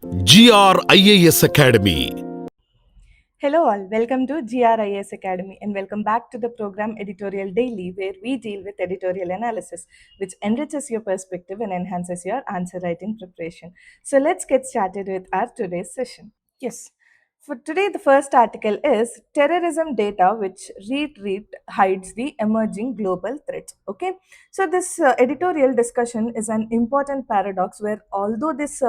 IAS Academy. Hello all, welcome to IAS Academy and welcome back to the program Editorial Daily, where we deal with editorial analysis, which enriches your perspective and enhances your answer writing preparation. So let's get started with our today's session. Yes. For today, the first article is Terrorism Data Which Hides the Emerging Global Threats. Okay, so this editorial discussion is an important paradox where, although this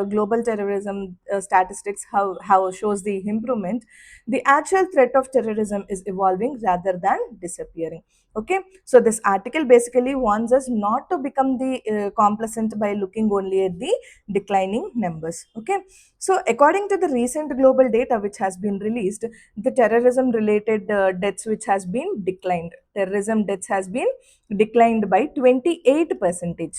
global terrorism statistics how shows the improvement, the actual threat of terrorism is evolving rather than disappearing. Okay, so this article basically warns us not to become the complacent by looking only at the declining numbers. Okay, so according to the recent global data which has been released, the terrorism related deaths which has been declined, terrorism deaths has been declined by 28 percentage,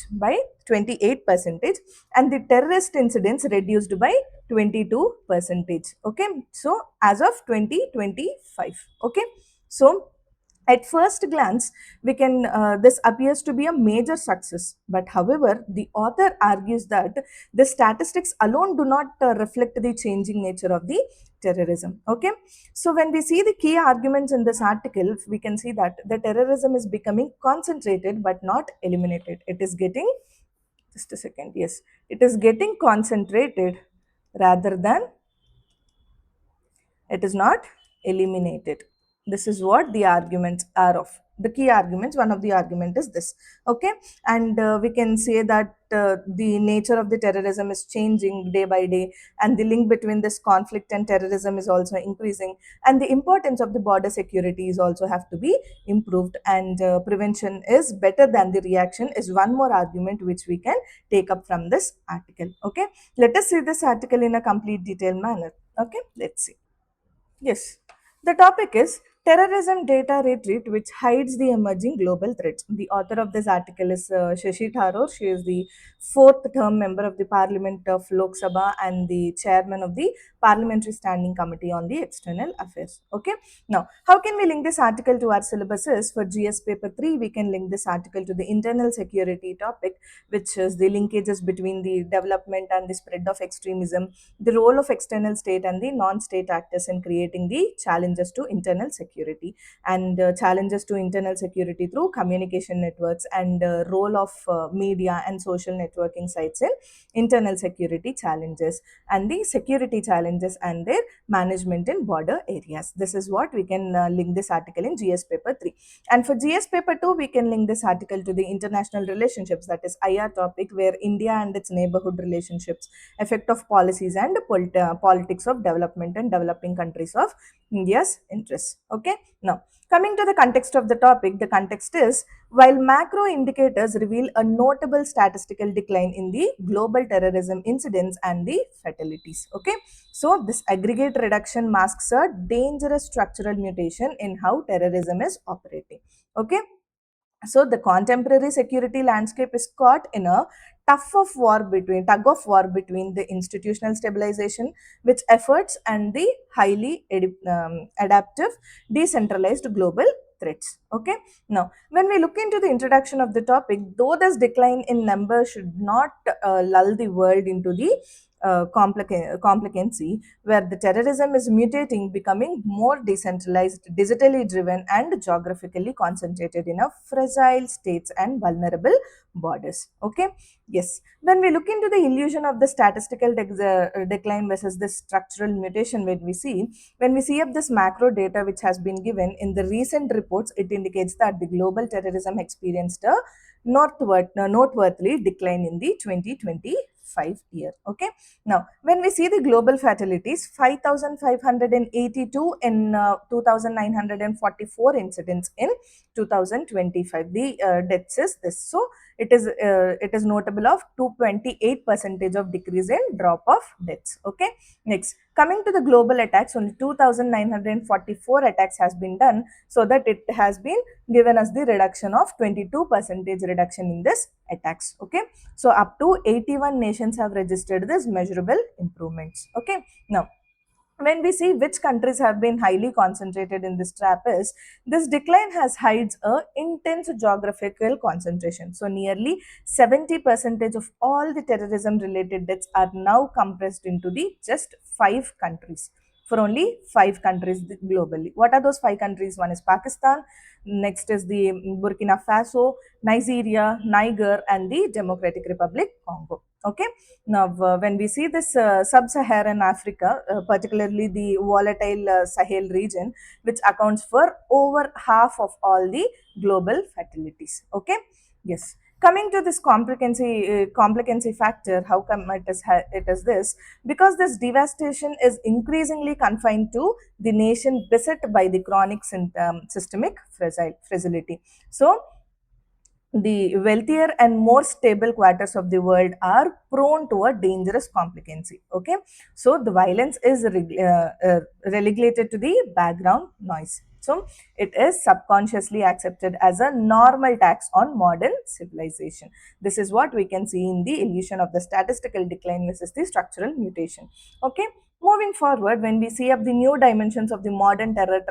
and the terrorist incidents reduced by 22 percentage. Okay, so as of 2025. Okay, so at first glance, we can this appears to be a major success. But however, the author argues that the statistics alone do not reflect the changing nature of the terrorism. Okay, so when we see the key arguments in this article, we can see that the terrorism is becoming concentrated but not eliminated. It is getting, just a second, yes, it is getting concentrated rather than it is not eliminated. This is what the arguments are of. The key arguments, one of the argument is this. Okay, and we can say that the nature of the terrorism is changing day by day, and the link between this conflict and terrorism is also increasing, and the importance of the border security is also have to be improved, and prevention is better than the reaction is one more argument which we can take up from this article. Okay, let us see this article in a complete detailed manner. Okay, let's see. Yes, the topic is Terrorism Data Retreat, which hides the emerging global threats. The author of this article is Shashi Tharoor. She is the fourth term member of the Parliament of Lok Sabha and the chairman of the Parliamentary Standing Committee on the External Affairs. Okay, now how can we link this article to our syllabuses? For GS paper 3, we can link this article to the internal security topic, which is the linkages between the development and the spread of extremism, the role of external state and the non-state actors in creating the challenges to internal security, and challenges to internal security through communication networks, and role of media and social networking sites in internal security challenges, and the security challenges and their management in border areas. This is what we can link this article in GS paper 3. And for GS paper 2, we can link this article to the international relationships, that is IR topic, where India and its neighborhood relationships, effect of policies and politics of development and developing countries of India's interests. Okay, now coming to the context of the topic, the context is, while macro indicators reveal a notable statistical decline in the global terrorism incidents and the fatalities. Okay, so this aggregate reduction masks a dangerous structural mutation in how terrorism is operating. Okay, so the contemporary security landscape is caught in a tug of war between the institutional stabilization, which efforts, and the highly adaptive, decentralized global threats. Okay, now when we look into the introduction of the topic, though this decline in number should not lull the world into the complicancy, where the terrorism is mutating, becoming more decentralized, digitally driven, and geographically concentrated in a fragile states and vulnerable borders. Okay, yes. When we look into the illusion of the statistical decline versus the structural mutation, when we see up this macro data which has been given in the recent reports, it indicates that the global terrorism experienced a noteworthy decline in the 2025 year. Okay, now, when we see the global fatalities, 5,582 in 2,944 incidents in 2025. The deaths is this. So, it is notable of 228 percentage of decrease in drop of deaths. Okay, next, coming to the global attacks, only 2,944 attacks has been done, so that it has been given us the reduction of 22 percentage reduction in this attacks. Okay, so up to 81 nations have registered this measurable improvements. Okay, now when we see which countries have been highly concentrated in this trap is this decline has hides a intense geographical concentration. So nearly 70 percentage of all the terrorism related deaths are now compressed into the just 5 countries, for only 5 countries globally. What are those 5 countries? One is Pakistan, next is the Burkina Faso, Nigeria, Niger, and the Democratic Republic Congo. Okay. Now, when we see this sub-Saharan Africa, particularly the volatile Sahel region, which accounts for over half of all the global fatalities. Okay, yes. Coming to this complicancy factor, how come it is this? Because this devastation is increasingly confined to the nation beset by the chronic systemic fragility. So, the wealthier and more stable quarters of the world are prone to a dangerous complicancy. Okay, so the violence is relegated to the background noise. So it is subconsciously accepted as a normal tax on modern civilization. This is what we can see in the illusion of the statistical decline versus the structural mutation. Okay, moving forward, when we see up the new dimensions of the modern terror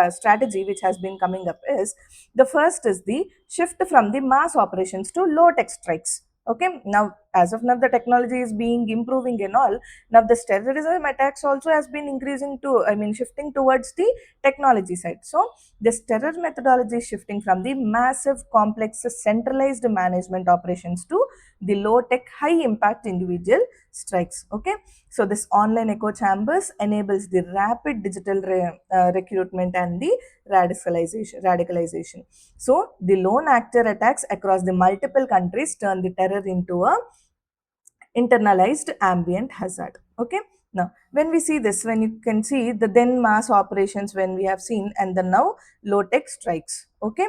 strategy which has been coming up is the first is the shift from the mass operations to low tech strikes. Okay, now as of now the technology is being improving and all. Now this terrorism attacks also has been increasing to, I mean, shifting towards the technology side. So this terror methodology is shifting from the massive, complex, centralized management operations to the low tech, high impact individual strikes. Okay, so this online echo chambers enables the rapid digital recruitment and the radicalization. So the lone actor attacks across the multiple countries turn the terror into a internalized ambient hazard. Okay. Now, when we see this, when you can see the then mass operations when we have seen, and then now low tech strikes. Okay.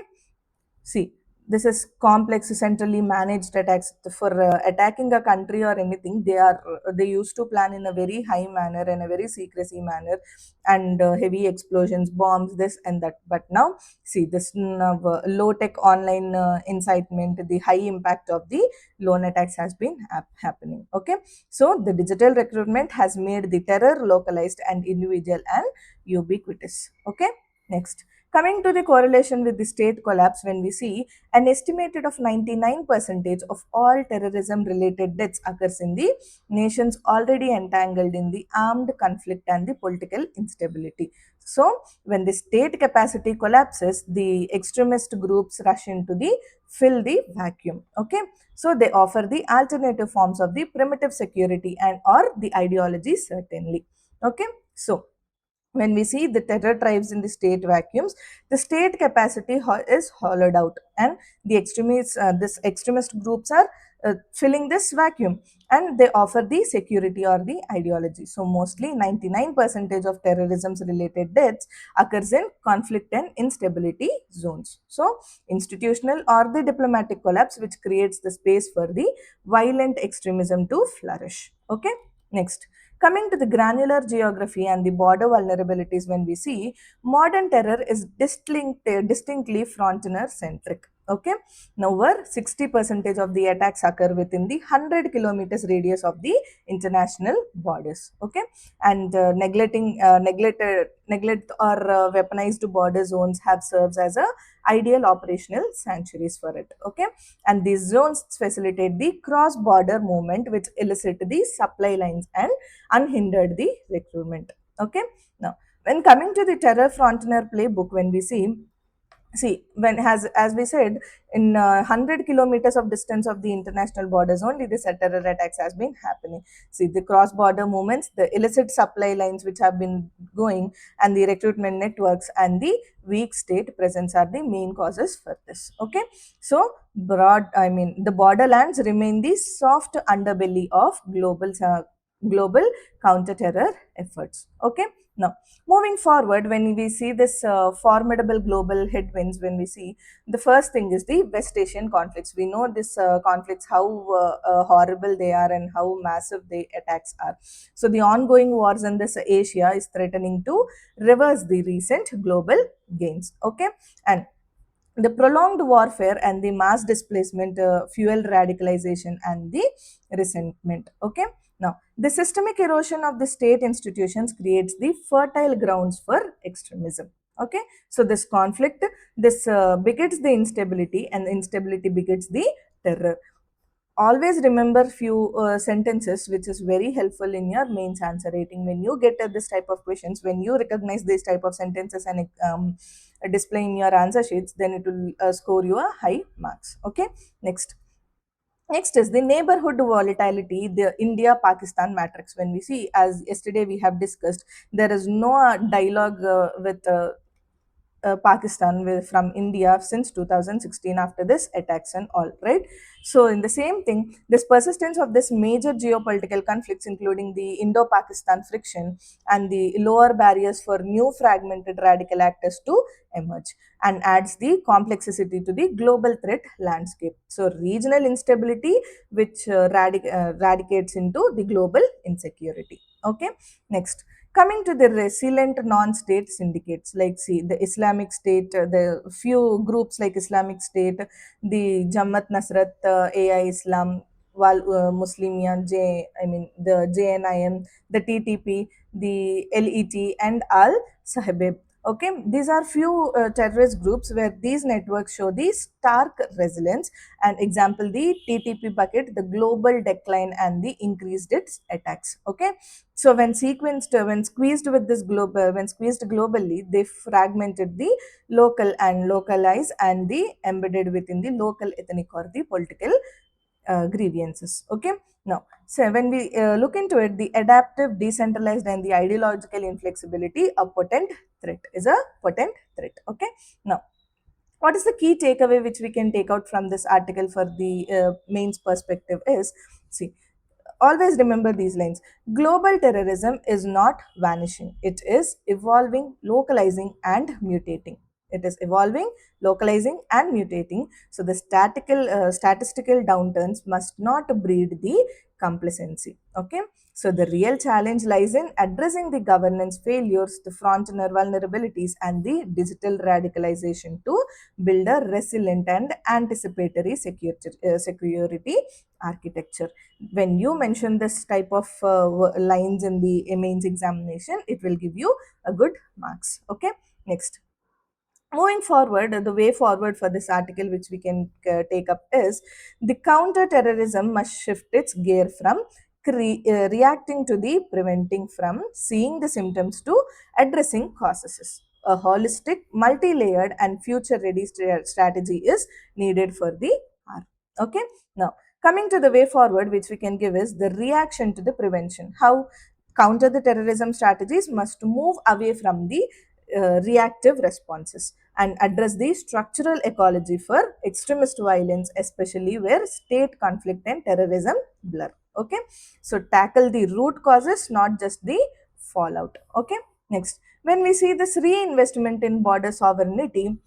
See, this is complex, centrally managed attacks. For attacking a country or anything, they used to plan in a very high manner and a very secrecy manner, and heavy explosions, bombs, this and that. But now, see this low tech online incitement, the high impact of the lone attacks has been happening. Okay, so the digital recruitment has made the terror localized and individual and ubiquitous. Okay, next. Coming to the correlation with the state collapse, when we see an estimated of 99% of all terrorism related deaths occurs in the nations already entangled in the armed conflict and the political instability. So, when the state capacity collapses, the extremist groups rush into the fill the vacuum. Okay, so they offer the alternative forms of the primitive security and or the ideology certainly. Okay, so when we see the terror tribes in the state vacuums, the state capacity is hollowed out, and the this extremist groups are filling this vacuum, and they offer the security or the ideology. So mostly 99% of terrorism's related deaths occurs in conflict and instability zones. So institutional or the diplomatic collapse which creates the space for the violent extremism to flourish. Okay, next. Coming to the granular geography and the border vulnerabilities, when we see modern terror is distinctly frontier centric. Okay, now where 60% of the attacks occur within the 100 kilometers radius of the international borders. Okay, and neglect or weaponized border zones have served as a ideal operational sanctuaries for it. Okay, and these zones facilitate the cross border movement which elicit the supply lines and unhindered the recruitment. Okay, now when coming to the terror frontier playbook, when we see when has as we said in 100 kilometers of distance of the international borders only this terror attacks has been happening. See the cross border movements, the illicit supply lines which have been going, and the recruitment networks and the weak state presence are the main causes for this. Okay, so the borderlands remain the soft underbelly of global counter terror efforts. Okay, now moving forward, when we see this formidable global headwinds, when we see the first thing is the West Asian conflicts. We know this conflicts, how horrible they are and how massive the attacks are. So the ongoing wars in this Asia is threatening to reverse the recent global gains. Okay, and The prolonged warfare and the mass displacement fuel radicalization and the resentment. Okay, now the systemic erosion of the state institutions creates the fertile grounds for extremism. Okay, so this conflict, this begets the instability, and instability begets the terror. Always remember few sentences which is very helpful in your mains answer rating. When you get this type of questions, when you recognize this type of sentences and display in your answer sheets, then it will score you a high marks. Okay, next. Next is the neighborhood volatility, the India Pakistan matrix. When we see, as yesterday we have discussed, there is no dialogue with Pakistan from India since 2016 after this attacks and all, right? So, in the same thing, this persistence of this major geopolitical conflicts, including the Indo-Pakistan friction and the lower barriers for new fragmented radical actors to emerge, and adds the complexity to the global threat landscape. So, regional instability, which radicates into the global insecurity. Okay, next, coming to the resilient non-state syndicates, like see the Islamic State, the few groups like Islamic State, the Jamaat Nasrat, AI Islam, Wal Muslimian, I mean the JNIM, the TTP, the LET, and Al Sahib. Okay, these are few terrorist groups where these networks show the stark resilience. And example, the TTP bucket, the global decline and the increased its attacks. Okay, so when squeezed with this global, when squeezed globally, they fragmented the local and localized and the embedded within the local ethnic or the political grievances. Okay. Now, so when we look into it, the adaptive, decentralized, and the ideological inflexibility, a potent threat is a potent threat. Okay. Now, what is the key takeaway which we can take out from this article for the mains perspective is, see, always remember these lines. Global terrorism is not vanishing, it is evolving, localizing, and mutating. It is evolving, localizing, and mutating. So the statistical downturns must not breed the complacency. Okay, so the real challenge lies in addressing the governance failures, the frontier vulnerabilities, and the digital radicalization to build a resilient and anticipatory security architecture. When you mention this type of lines in the mains examination, it will give you a good marks. Okay, next, moving forward, the way forward for this article which we can take up is, the counter terrorism must shift its gear from reacting to the preventing, from seeing the symptoms to addressing causes. A holistic, multi-layered, and future ready strategy is needed for the R. Okay, now coming to the way forward which we can give is the reaction to the prevention. How counter the terrorism strategies must move away from the reactive responses and address the structural ecology for extremist violence, especially where state conflict and terrorism blur. Okay, so tackle the root causes, not just the fallout. Okay, next, when we see this reinvestment in border sovereignty,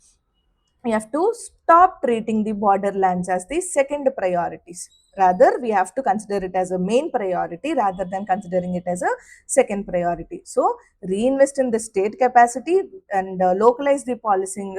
we have to stop treating the borderlands as the second priorities. Rather, we have to consider it as a main priority rather than considering it as a second priority. So, reinvest in the state capacity and localized policing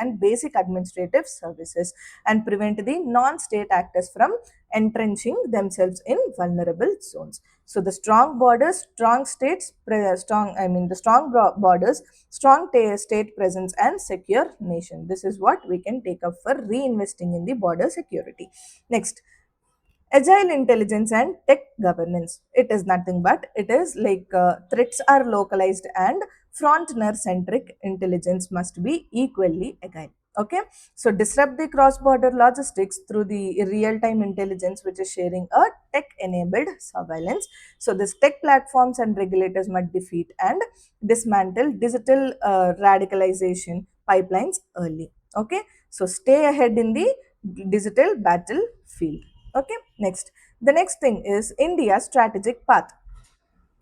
and basic administrative services, and prevent the non-state actors from entrenching themselves in vulnerable zones. So, the strong borders, strong states, the strong borders, strong state presence, and secure nation. This is what we can take up for reinvesting in the border security. Next, agile intelligence and tech governance. It is nothing but it is like threats are localized and frontier centric intelligence must be equally agile. Okay, so disrupt the cross border logistics through the real time intelligence, which is sharing a tech enabled surveillance. So this tech platforms and regulators must defeat and dismantle digital radicalization pipelines early. Okay, so stay ahead in the digital battlefield. Okay, next, the next thing is India's strategic path.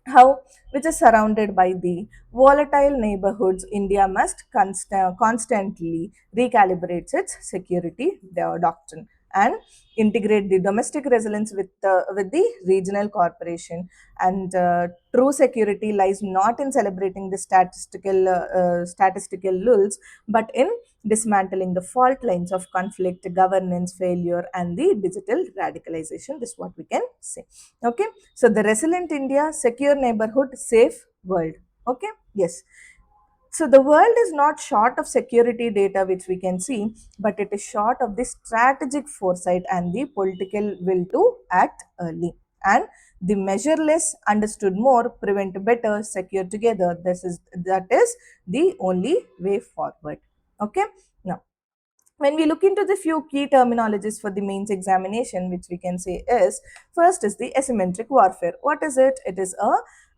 How, which is surrounded by the volatile neighborhoods, India must constantly recalibrate its security doctrine and integrate the domestic resilience with the regional corporation. And true security lies not in celebrating the statistical lulls, but in dismantling the fault lines of conflict, governance failure, and the digital radicalization. This is what we can say. Okay, so the resilient India, secure neighborhood, safe world. Okay, yes. So the world is not short of security data, which we can see, but it is short of the strategic foresight and the political will to act early. And the measureless, understood more, prevent better, secure together. That is the only way forward. Okay. Now, when we look into the few key terminologies for the mains examination, which we can say is, first is the asymmetric warfare. What is it? It is a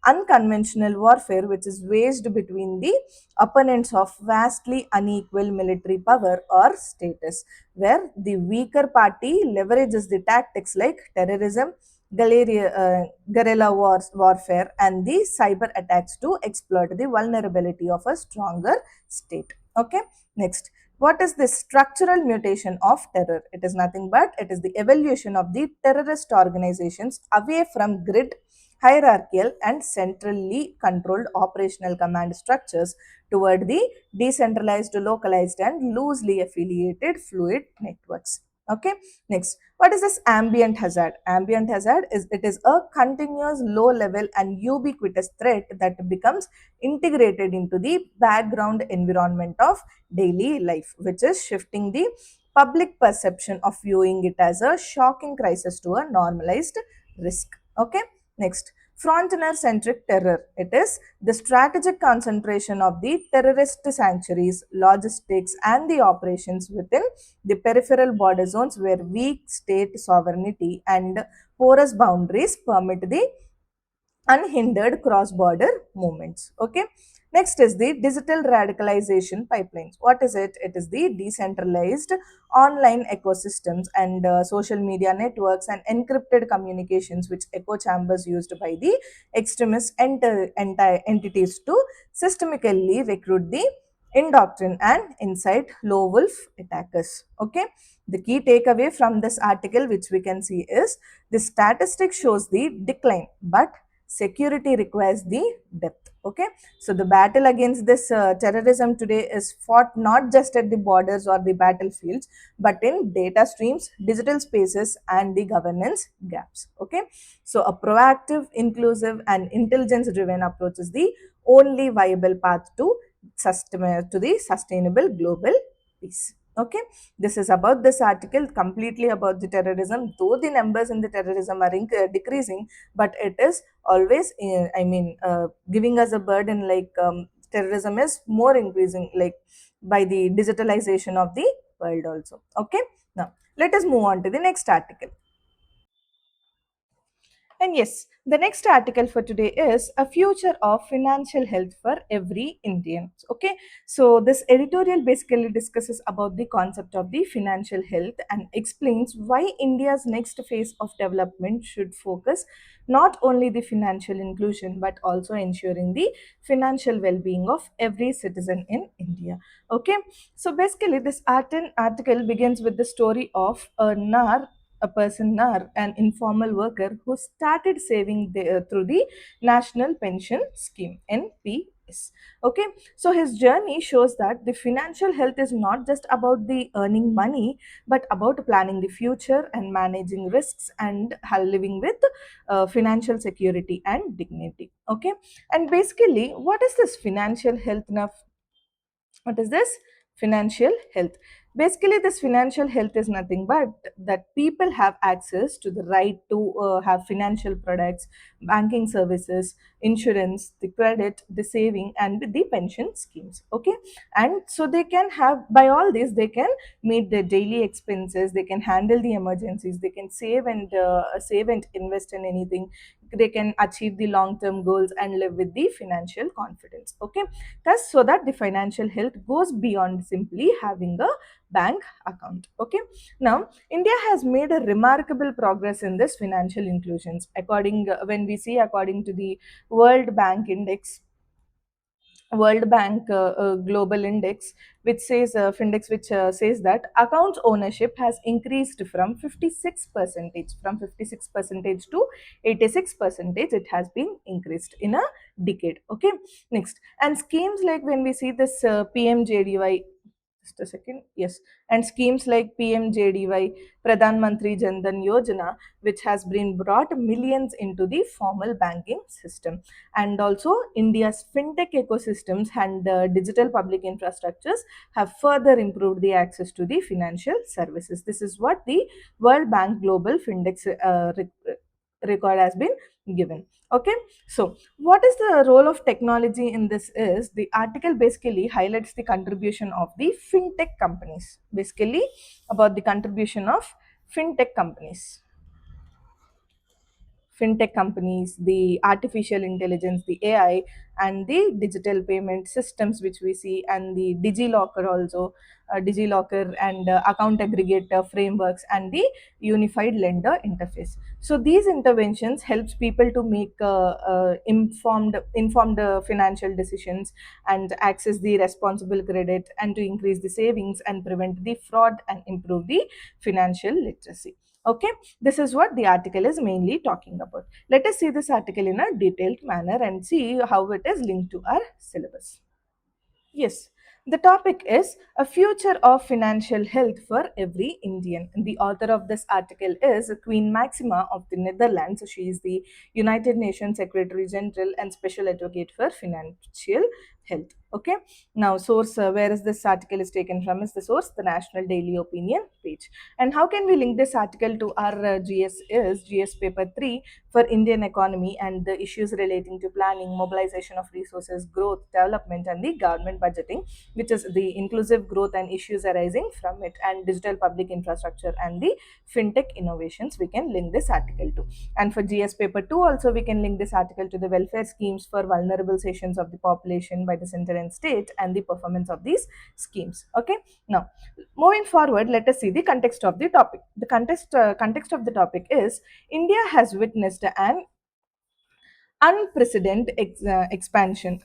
unconventional warfare which is waged between the opponents of vastly unequal military power or status, where the weaker party leverages the tactics like terrorism, guerrilla warfare, and the cyber attacks to exploit the vulnerability of a stronger state. Okay, next, what is this structural mutation of terror? It is nothing but it is the evolution of the terrorist organizations away from grid, hierarchical, and centrally controlled operational command structures toward the decentralized, localized, and loosely affiliated fluid networks. Okay, next, what is this ambient hazard? Ambient hazard is, it is a continuous low level and ubiquitous threat that becomes integrated into the background environment of daily life, which is shifting the public perception of viewing it as a shocking crisis to a normalized risk. Okay, next, frontier centric terror. It is the strategic concentration of the terrorist sanctuaries, logistics, and the operations within the peripheral border zones where weak state sovereignty and porous boundaries permit the unhindered cross-border movements. Okay. Next is the digital radicalization pipelines. What is it? It is the decentralized online ecosystems and social media networks and encrypted communications which echo chambers used by the extremist entities to systemically recruit the indoctrine and incite low wolf attackers. Okay. The key takeaway from this article which we can see is the statistic shows the decline, but security requires the depth. Okay, so the battle against this terrorism today is fought not just at the borders or the battlefields, but in data streams, digital spaces, and the governance gaps. Okay, so a proactive, inclusive, and intelligence driven approach is the only viable path to the sustainable global peace. Okay, this is about this article, completely about the terrorism. Though the numbers in the terrorism are decreasing, but it is always giving us a burden like terrorism is more increasing like by the digitalization of the world also. Okay, now let us move on to the next article. And yes, the next article for today is a future of financial health for every Indian. Okay, so this editorial basically discusses about the concept of the financial health and explains why India's next phase of development should focus not only the financial inclusion but also ensuring the financial well-being of every citizen in India. Okay, so basically this article begins with the story of a person Nar, an informal worker who started saving through the National Pension Scheme NPS. Okay, so his journey shows that the financial health is not just about the earning money, but about planning the future and managing risks and living with financial security and dignity. Okay, and basically, what is this financial health now? What is this? Financial health. Basically, this financial health is nothing but that people have access to the right to have financial products, banking services, insurance, the credit, the saving, and the pension schemes. Okay, and so they can have, by all this they can meet their daily expenses, they can handle the emergencies, they can save and invest in anything, they can achieve the long term goals and live with the financial confidence. Okay, thus so that the financial health goes beyond simply having a bank account. Okay, now India has made a remarkable progress in this financial inclusions. According when we see according to the World Bank Index, World Bank Global Index, which says Findex, which says that accounts ownership has increased from 56 percentage to 86 percentage. It has been increased in a decade. Okay, next, and schemes like when we see this PMJDY, just a second, yes, and schemes like PMJDY, Pradhan Mantri Jan Dhan Yojana, which has been brought millions into the formal banking system. And also India's fintech ecosystems and digital public infrastructures have further improved the access to the financial services. This is what the World Bank Global Fintech record has been given. Okay, so what is the role of technology in this? Is the article basically highlights the contribution of the fintech companies, basically about the contribution of fintech companies, the artificial intelligence, the AI, and the digital payment systems which we see, and the DigiLocker also, DigiLocker and account aggregator frameworks, and the unified lender interface. So these interventions helps people to make informed financial decisions and access the responsible credit, and to increase the savings and prevent the fraud and improve the financial literacy. Okay, this is what the article is mainly talking about. Let us see this article in a detailed manner and see how it is linked to our syllabus. Yes, the topic is a future of financial health for every Indian. The author of this article is Queen Maxima of the Netherlands. She is the United Nations Secretary General and Special Advocate for Financial Health. Okay. Now, source where is this article is taken from is the source, the National Daily Opinion page. And how can we link this article to our GS is GS paper 3 for Indian economy and the issues relating to planning, mobilization of resources, growth, development, and the government budgeting, which is the inclusive growth and issues arising from it, and digital public infrastructure and the fintech innovations. We can link this article to. And for GS paper 2 also, we can link this article to the welfare schemes for vulnerable sections of the population by the center and state, and the performance of these schemes. Okay. Now, moving forward, let us see the context of the topic. The context of the topic is India has witnessed an unprecedented expansion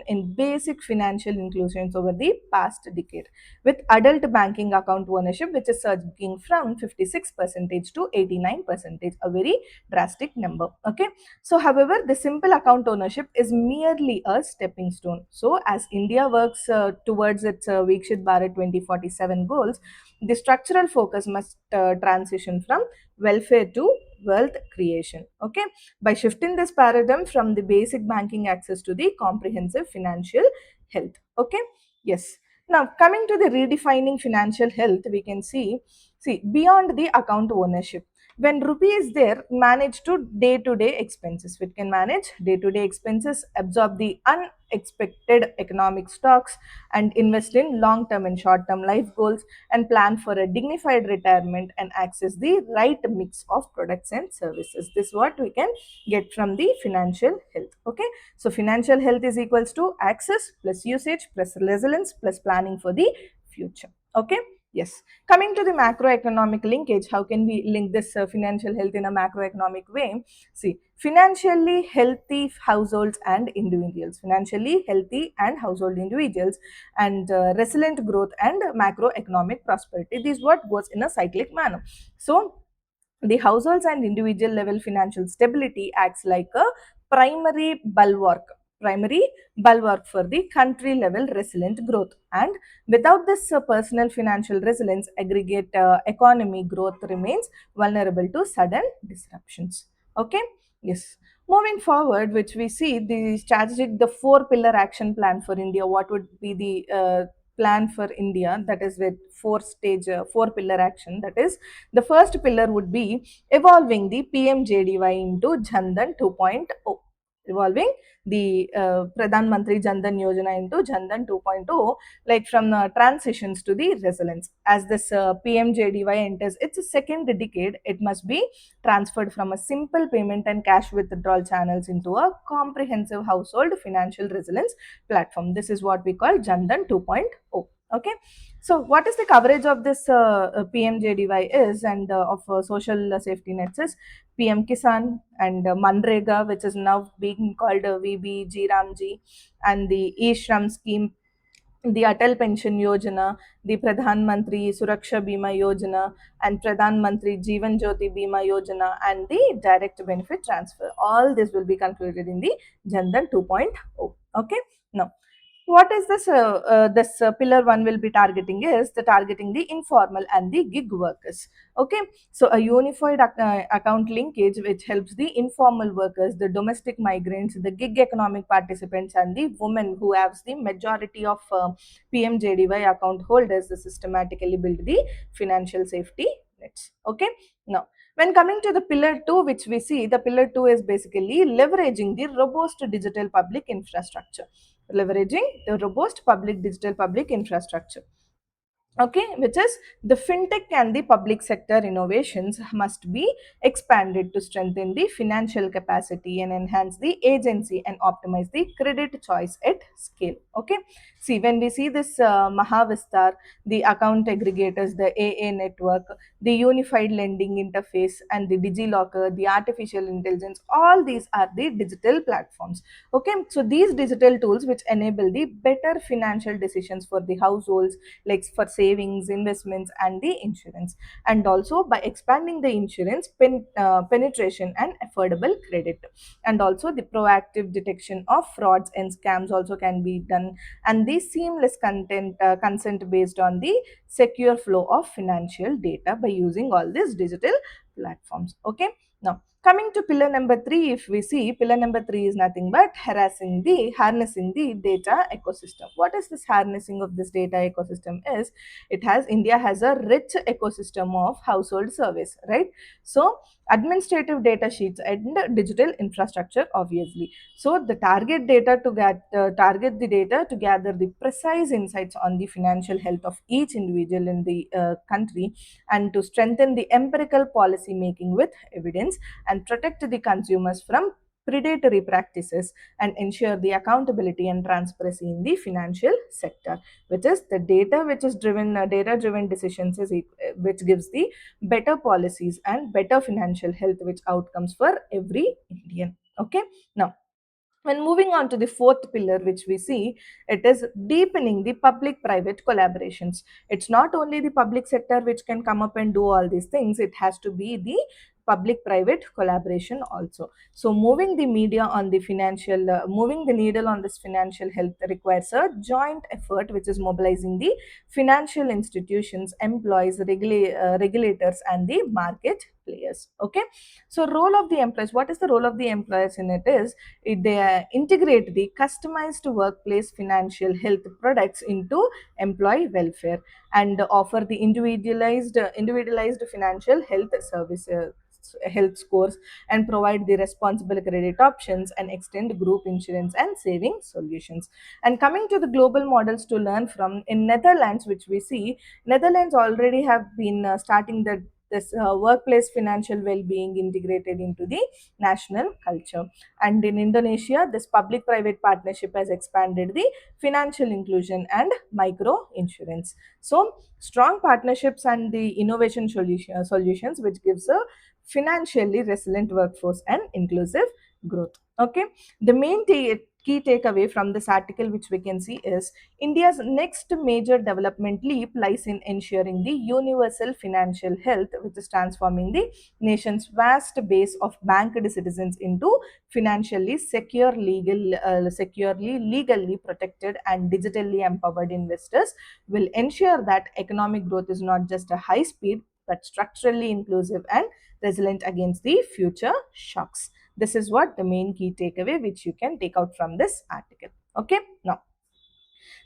in basic financial inclusions over the past decade, with adult banking account ownership which is surging from 56 percentage to 89 percentage, a very drastic number. Okay, so however, the simple account ownership is merely a stepping stone. So as India works towards its Vikshit Bharat 2047 goals, the structural focus must transition from welfare to wealth creation. Okay, by shifting this paradigm from the basic banking access to the comprehensive financial health. Okay, yes. Now, coming to the redefining financial health, we can see beyond the account ownership. When rupee is there, manage to day expenses. We can manage day to day expenses, absorb the unexpected economic shocks, and invest in long term and short term life goals, and plan for a dignified retirement, and access the right mix of products and services. This is what we can get from the financial health. Okay, so financial health is equals to access plus usage plus resilience plus planning for the future. Okay, yes. Coming to the macroeconomic linkage, how can we link this financial health in a macroeconomic way? See, financially healthy households and individuals, financially healthy and household individuals, and resilient growth and macroeconomic prosperity. This is what goes in a cyclic manner. So the households and individual level financial stability acts like a primary bulwark primary bulwark for the country level resilient growth. And without this personal financial resilience, aggregate economy growth remains vulnerable to sudden disruptions. Okay, yes. Moving forward, which we see the strategic, the four pillar action plan for India. What would be the plan for India, that is with four pillar action? That is, the first pillar would be evolving the PMJDY into Jandan 2.0. Evolving the Pradhan Mantri Jandan Yojana into Jandan 2.0, like from transitions to the resilience. As this PMJDY enters its second decade, it must be transferred from a simple payment and cash withdrawal channels into a comprehensive household financial resilience platform. This is what we call Jandan 2.0. Okay, so what is the coverage of this PMJDY is, and of social safety nets is PM Kisan and Manrega, which is now being called VBG Ramji, and the E-Shram scheme, the Atal Pension Yojana, the Pradhan Mantri Suraksha Bima Yojana, and Pradhan Mantri Jeevan Jyoti Bima Yojana, and the direct benefit transfer. All this will be concluded in the Jandan 2.0. Okay, now what is this pillar 1 will be targeting is the targeting the informal and the gig workers. Okay, so a unified account linkage which helps the informal workers, the domestic migrants, the gig economic participants, and the women who have the majority of PMJDY account holders, the systematically build the financial safety nets. Okay, now when coming to the pillar 2, which we see, the pillar 2 is basically leveraging the robust digital public infrastructure. Leveraging the robust public infrastructure. Okay, which is the fintech and the public sector innovations must be expanded to strengthen the financial capacity and enhance the agency and optimize the credit choice at scale. Okay, see, when we see this Mahavistar, the account aggregators, the AA network, the unified lending interface, and the DigiLocker, the artificial intelligence, all these are the digital platforms. Okay, so these digital tools which enable the better financial decisions for the households, like for savings, investments, and the insurance. And also by expanding the insurance penetration and affordable credit, and also the proactive detection of frauds and scams also can be done, and the seamless consent based on the secure flow of financial data by using all these digital platforms. Okay, now coming to pillar number 3, if we see, pillar number 3 is nothing but harnessing the data ecosystem. What is this harnessing of this data ecosystem is, India has a rich ecosystem of household surveys, right? So administrative data sheets and digital infrastructure, obviously. So the target the data to gather the precise insights on the financial health of each individual in the country, and to strengthen the empirical policy making with evidence, and protect the consumers from predatory practices, and ensure the accountability and transparency in the financial sector, which is the data which is driven data driven decisions is which gives the better policies and better financial health which outcomes for every Indian. Okay, now when moving on to the fourth pillar, which we see, it is deepening the public private collaborations. It's not only the public sector which can come up and do all these things, it has to be the public private collaboration also. So moving the needle on this financial health requires a joint effort which is mobilizing the financial institutions, employees, regulators, and the market players. Okay, so role of the employees, what is the role of the employers in it is, they integrate the customized workplace financial health products into employee welfare, and offer the individualized financial health services, health scores, and provide the responsible credit options, and extend group insurance and saving solutions. And coming to the global models to learn from, in Netherlands, which we see, Netherlands already have been starting this workplace financial well-being integrated into the national culture. And in Indonesia, this public private partnership has expanded the financial inclusion and micro insurance. So strong partnerships and the solutions which gives a financially resilient workforce and inclusive growth. Okay, the key takeaway from this article which we can see is, India's next major development leap lies in ensuring the universal financial health, which is transforming the nation's vast base of banked citizens into financially securely, legally protected, and digitally empowered investors, will ensure that economic growth is not just a high speed but structurally inclusive and resilient against the future shocks. This is what the main key takeaway which you can take out from this article. Okay, now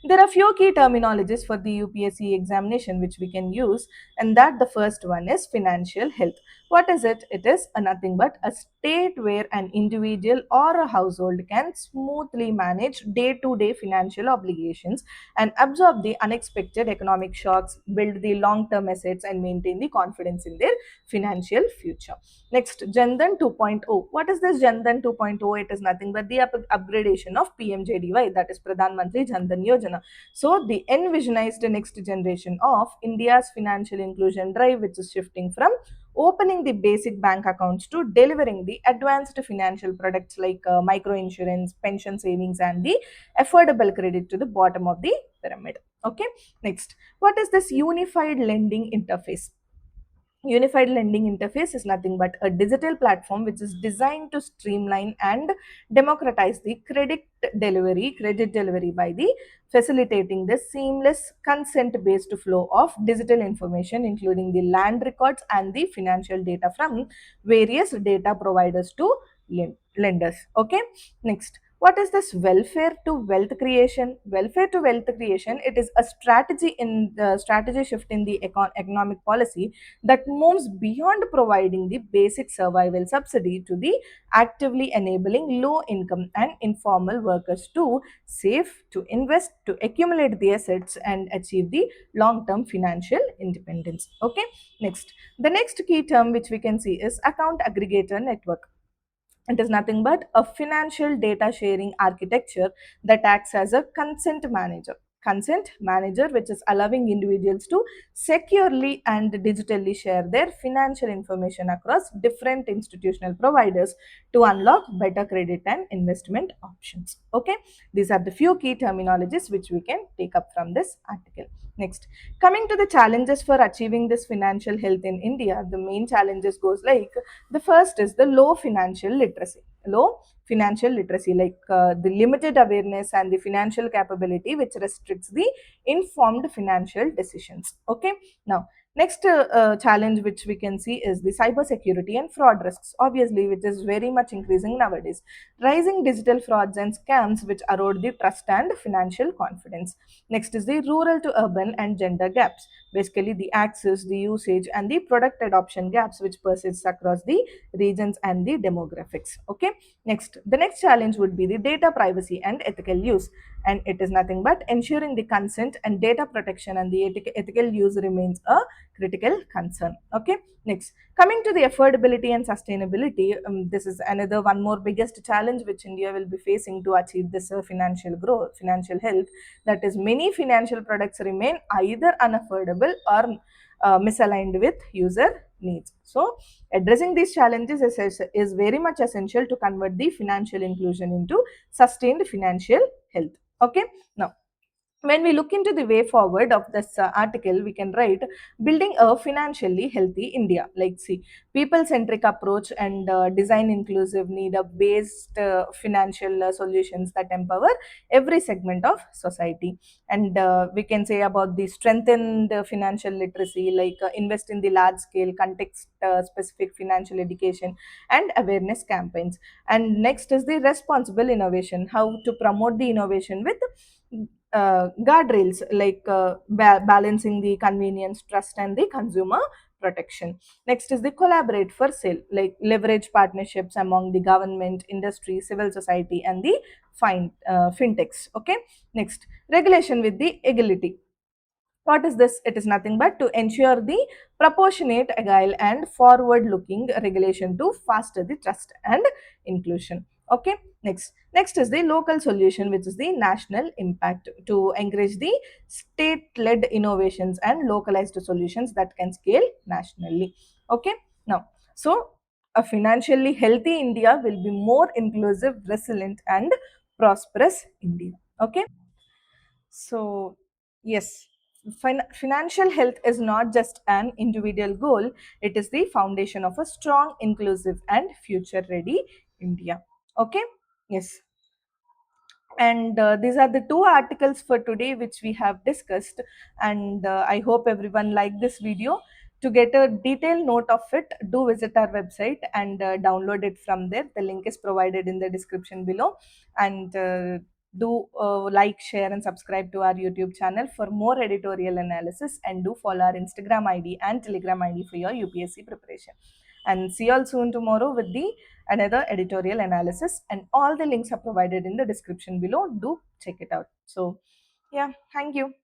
there are few key terminologies for the UPSC examination which we can use, and that the first one is financial health. What is it? It is nothing but a state where an individual or a household can smoothly manage day-to-day financial obligations and absorb the unexpected economic shocks, build the long-term assets, and maintain the confidence in their financial future. Next, Jandan 2.0. What is this Jandan 2.0? It is nothing but the upgradation of PMJDY, that is Pradhan Mantri Jandan Yojana. So, the envisionized next generation of India's financial inclusion drive, which is shifting from opening the basic bank accounts to delivering the advanced financial products like micro insurance, pension savings, and the affordable credit to the bottom of the pyramid. Okay, next, what is this unified lending interface? Unified lending interface is nothing but a digital platform which is designed to streamline and democratize the credit delivery by the facilitating the seamless consent based flow of digital information, including the land records and the financial data from various data providers to lenders. Okay, next, what is this welfare to wealth creation? Welfare to wealth creation, it is a strategy in the strategy shift in the economic policy that moves beyond providing the basic survival subsidy to the actively enabling low income and informal workers to save, to invest, to accumulate the assets and achieve the long term financial independence. Okay, next, the next key term which we can see is account aggregator network. It is nothing but a financial data sharing architecture that acts as a consent manager. Consent manager, which is allowing individuals to securely and digitally share their financial information across different institutional providers to unlock better credit and investment options. Okay, these are the few key terminologies which we can take up from this article. Next, coming to the challenges for achieving this financial health in India, the main challenges goes like, the first is the low financial literacy. Low financial literacy, like the limited awareness and the financial capability, which restricts the informed financial decisions. Okay, now next challenge which we can see is the cyber security and fraud risks, obviously, which is very much increasing nowadays. Rising digital frauds and scams which erode the trust and financial confidence. Next is the rural to urban and gender gaps, basically the access, the usage, and the product adoption gaps which persists across the regions and the demographics. Okay, next, the next challenge would be the data privacy and ethical use, and it is nothing but ensuring the consent and data protection and the ethical use remains a critical concern. Okay, next, coming to the affordability and sustainability, this is another one more biggest challenge which India will be facing to achieve this financial growth, financial health, that is many financial products remain either unaffordable or misaligned with user needs. So, addressing these challenges is very much essential to convert the financial inclusion into sustained financial health. Okay, now when we look into the way forward of this article, we can write building a financially healthy India. Like, see, people centric approach and design inclusive need a based financial solutions that empower every segment of society. And we can say about the strengthened financial literacy, like invest in the large scale context specific financial education and awareness campaigns. And next is the responsible innovation, how to promote the innovation with guardrails, like balancing the convenience, trust, and the consumer protection. Next is the collaborate for sale, like leverage partnerships among the government, industry, civil society, and the fintechs. Okay, next, regulation with the agility. What is this? It is nothing but to ensure the proportionate, agile, and forward looking regulation to foster the trust and inclusion. Okay, next is the local solution, which is the national impact, to encourage the state led innovations and localized solutions that can scale nationally. Okay, now, so a financially healthy India will be more inclusive, resilient, and prosperous India. Okay, so, yes, financial health is not just an individual goal, it is the foundation of a strong, inclusive, and future ready India. Okay, yes. And these are the two articles for today which we have discussed. And I hope everyone liked this video. To get a detailed note of it, do visit our website and download it from there. The link is provided in the description below. And do like, share, and subscribe to our YouTube channel for more editorial analysis. And do follow our Instagram ID and Telegram ID for your UPSC preparation. and see you all soon tomorrow with the another editorial analysis, and all the links are provided in the description below. Do check it out. So yeah, thank you.